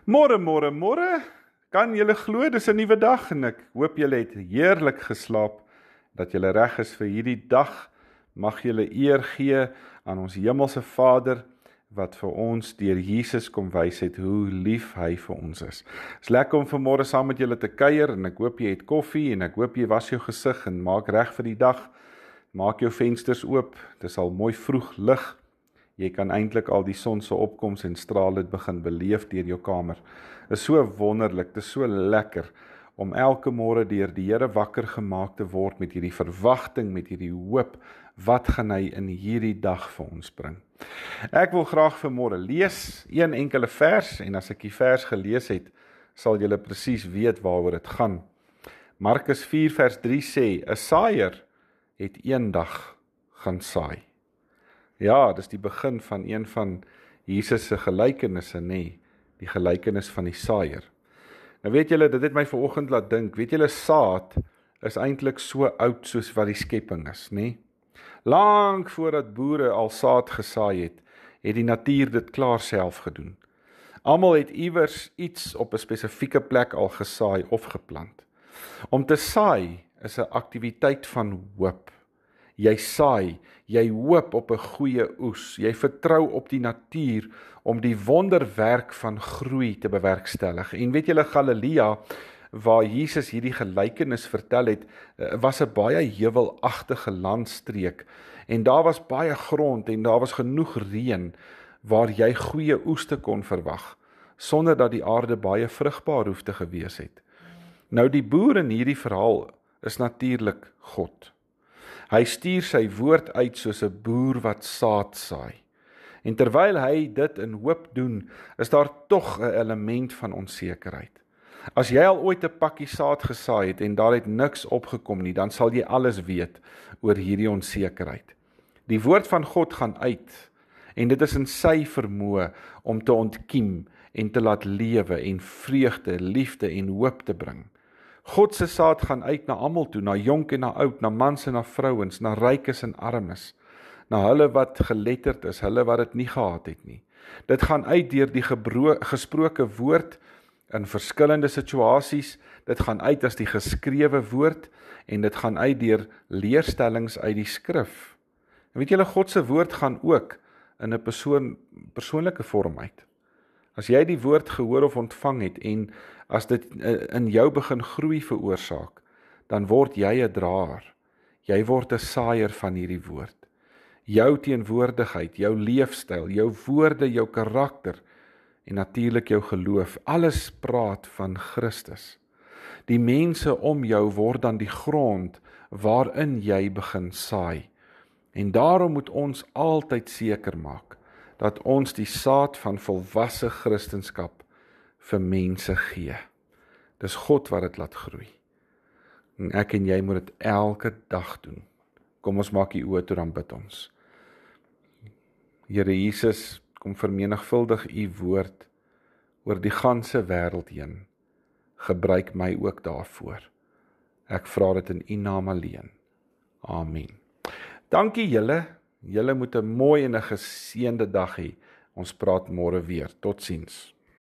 Môre, môre, môre. Kan julle glo dis 'n nuwe dag en ek hoop julle het heerlik geslaap, dat julle reg is vir hierdie dag. Mag julle eer gee aan ons hemelse Vader wat vir ons deur Jesus kom wys het hoe lief hy vir ons is. Is lekker om vanmôre saam met julle te kuier en ek hoop jy het koffie en ek hoop jy was jou gesig en maak reg vir die dag. Maak jou vensters oop, dis al mooi vroeg lig. Jy kan eintlik al die son se opkoms en strale begin beleef deur jou kamer. Is so wonderlik, dit is so lekker om elke môre deur die Here wakker gemaak te word met hierdie verwagting, met hierdie hoop, wat gaan hy in hierdie dag vir ons bring. Ek wil graag vanmôre lees een enkele vers en as ek die vers gelees het, sal julle presies weet waaroor dit gaan. Markus 4 vers 3 sê, 'n saaiër het eendag gaan saai. Ja, dis die begin van een van Jesus se gelykenisse, nê, die gelykenis van die saaiër. Nou weet julle, dit het my vanoggend laat dink, weet julle, saad is eintlik so oud soos wat die skepping is, nê? Lank voordat boere al saad gesaai het, het die natuur dit klaar self gedoen. Almal het iewers iets op 'n spesifieke plek al gesaai of geplant. Om te saai is 'n aktiwiteit van hoop. Jy saai, jy hoop op 'n goeie oes, jy vertrou op die natuur om die wonderwerk van groei te bewerkstellig. En weet julle, Galilea, waar Jesus hierdie gelykenis vertel het, was 'n baie heuwelagtige landstreek en daar was baie grond en daar was genoeg reën waar jy goeie oeste kon verwag, sonder dat die aarde baie vrugbaar hoef te gewees het. Nou die boer in hierdie verhaal is natuurlik God. Hy stuur sy woord uit soos 'n boer wat saad saai. En terwyl hy dit in hoop doen, is daar tog 'n element van onsekerheid. As jy al ooit 'n pakkie saad gesaai het en daar het niks opgekom nie, dan sal jy alles weet oor hierdie onsekerheid. Die woord van God gaan uit en dit is in sy vermoë om te ontkiem en te laat lewe en vreugde, liefde en hoop te bring. God se saad gaan uit na almal toe, na jonk en na oud, na mans en na vrouens, na rykes en armes, na hulle wat geletterd is, hulle wat dit nie gehad het nie. Dit gaan uit deur die gesproke woord in verskillende situasies, dit gaan uit as die geskrewe woord en dit gaan uit deur leerstellings uit die skrif. En weet julle, God se woord gaan ook in 'n persoonlike vorm uit. As jy die woord gehoor of ontvang het en as dit in jou begin groei veroorsaak, dan word jy 'n draer. Jy word 'n saaiër van hierdie woord. Jou teenwoordigheid, jou leefstyl, jou woorde, jou karakter en natuurlik jou geloof, alles praat van Christus. Die mense om jou word dan die grond waarin jy begin saai. En daarom moet ons altyd seker maak dat ons die saad van volwasse Christendom vir mense gee. Dis God wat dit laat groei. En ek en jy moet dit elke dag doen. Kom ons maak die oë toe, dan bid ons. Here Jesus, kom vermenigvuldig u woord oor die ganse wêreld heen. Gebruik my ook daarvoor. Ek vra dit in u naam alleen. Amen. Dankie julle. Julle moet 'n mooi en 'n geseënde dag hê. Ons praat môre weer. Totsiens.